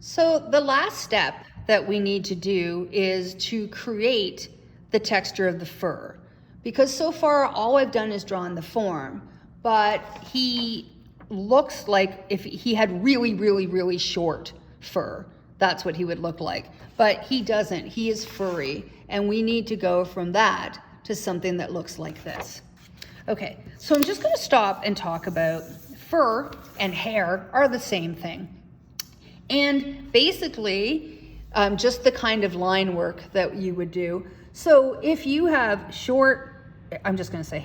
So the last step that we need to do is to create the texture of the fur. Because so far all I've done is drawn the form, but he looks like if he had really, really, really short fur, that's what he would look like. But he doesn't, he is furry, and we need to go from that to something that looks like this. Okay, so I'm just gonna stop and talk about fur and hair are the same thing. And basically, just the kind of line work that you would do. So if you have short, I'm just gonna say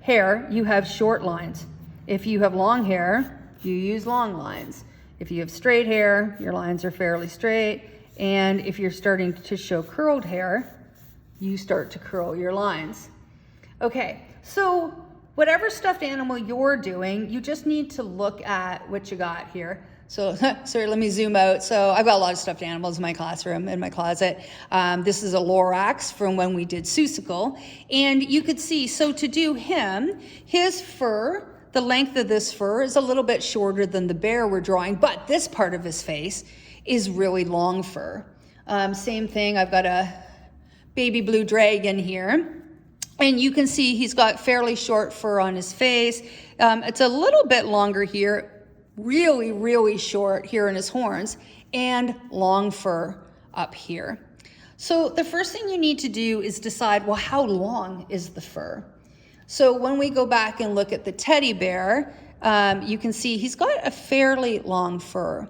hair, you have short lines. If you have long hair, you use long lines. If you have straight hair, your lines are fairly straight. And if you're starting to show curled hair, you start to curl your lines. Okay, so whatever stuffed animal you're doing, you just need to look at what you got here. So, sorry, let me zoom out. So I've got a lot of stuffed animals in my classroom, in my closet. This is a Lorax from when we did Seussical. And you could see, so to do him, his fur, the length of this fur is a little bit shorter than the bear we're drawing, but this part of his face is really long fur. Same thing, I've got a baby blue dragon here. And you can see he's got fairly short fur on his face. It's a little bit longer here, really, really short here in his horns, and long fur up here. So the first thing you need to do is decide, well, how long is the fur? So when we go back and look at the teddy bear, you can see he's got a fairly long fur.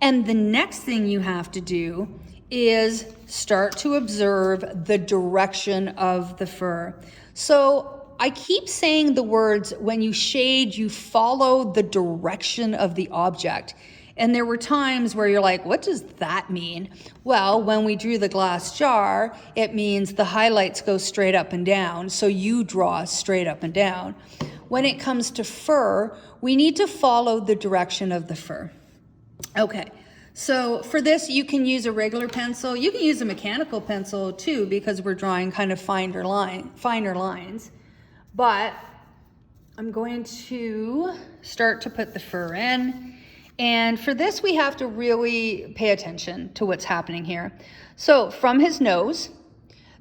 And the next thing you have to do is start to observe the direction of the fur. So I keep saying the words, when you shade, you follow the direction of the object. And there were times where you're like, what does that mean? Well, when we drew the glass jar, it means the highlights go straight up and down, so you draw straight up and down. When it comes to fur, we need to follow the direction of the fur. Okay, so for this, you can use a regular pencil. You can use a mechanical pencil too, because we're drawing kind of finer lines. But I'm going to start to put the fur in. And for this, we have to really pay attention to what's happening here. So from his nose,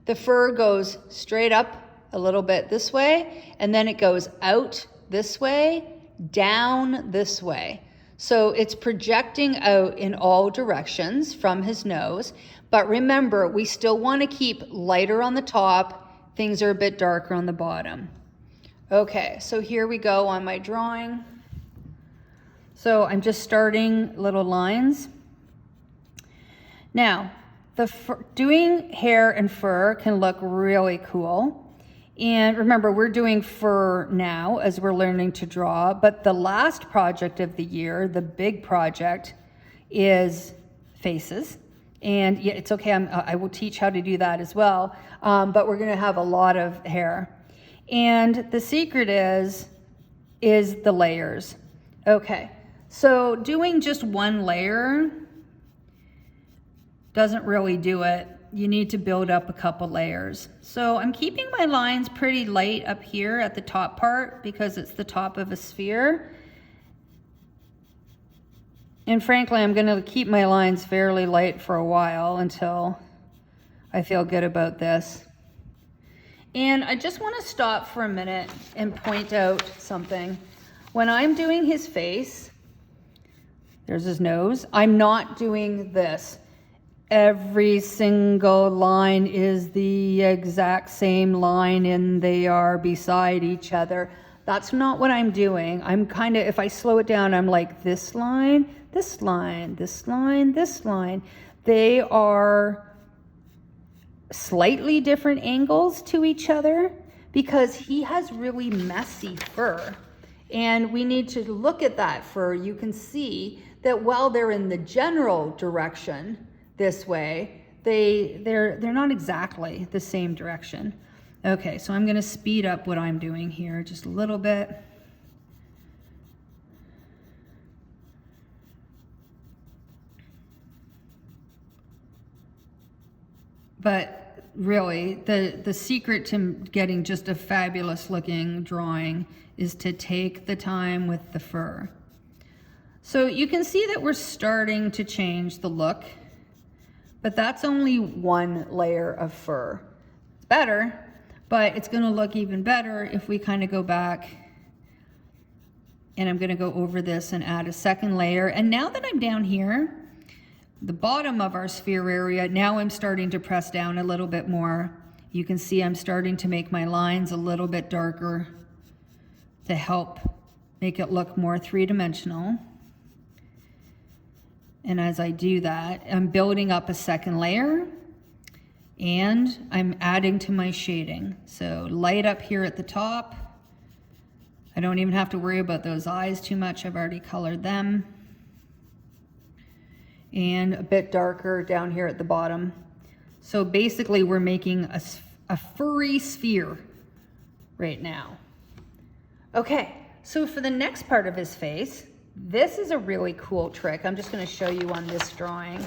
the fur goes straight up a little bit this way, and then it goes out this way, down this way. So it's projecting out in all directions from his nose. But remember, we still want to keep lighter on the top. Things are a bit darker on the bottom. Okay, so here we go on my drawing. So I'm just starting little lines. Now, doing hair and fur can look really cool. And remember, we're doing fur now as we're learning to draw, but the last project of the year, the big project, is faces. And yeah, it's okay, I will teach how to do that as well, but we're gonna have a lot of hair. And the secret is the layers. Okay, so doing just one layer doesn't really do it. You need to build up a couple layers. So I'm keeping my lines pretty light up here at the top part because it's the top of a sphere. And frankly, I'm gonna keep my lines fairly light for a while until I feel good about this. And I just want to stop for a minute and point out something. When I'm doing his face, there's his nose, I'm not doing this. Every single line is the exact same line and they are beside each other. That's not what I'm doing. I'm kind of, if I slow it down, I'm like this line, this line, this line, this line. They are slightly different angles to each other because he has really messy fur. And we need to look at that fur. You can see that while they're in the general direction this way, they're not exactly the same direction. Okay, so I'm gonna speed up what I'm doing here just a little bit. But really, the secret to getting just a fabulous looking drawing is to take the time with the fur. So you can see that we're starting to change the look, but that's only one layer of fur. It's better, but it's gonna look even better if we kind of go back, and I'm gonna go over this and add a second layer. And now that I'm down here, the bottom of our sphere area, now I'm starting to press down a little bit more. You can see I'm starting to make my lines a little bit darker to help make it look more three-dimensional. And as I do that, I'm building up a second layer and I'm adding to my shading. So light up here at the top. I don't even have to worry about those eyes too much. I've already colored them. And a bit darker down here at the bottom. So basically we're making a furry sphere right now. Okay, so for the next part of his face, this is a really cool trick. I'm just going to show you on this drawing.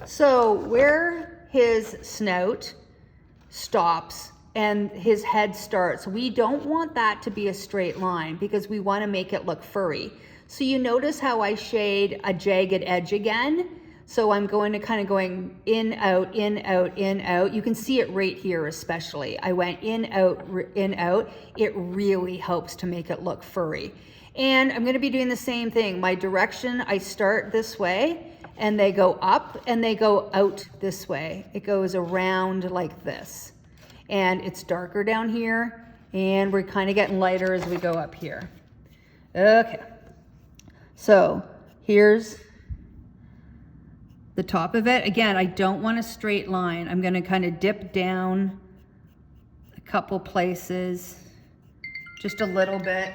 So where his snout stops and his head starts, we don't want that to be a straight line because we want to make it look furry. So you notice how I shade a jagged edge again. So I'm going to kind of going in, out, in, out, in, out. You can see it right here especially. I went in, out, in, out. It really helps to make it look furry. And I'm going to be doing the same thing. My direction, I start this way and they go up and they go out this way. It goes around like this. And it's darker down here and we're kind of getting lighter as we go up here. Okay. So here's the top of it. Again, I don't want a straight line. I'm going to kind of dip down a couple places, just a little bit.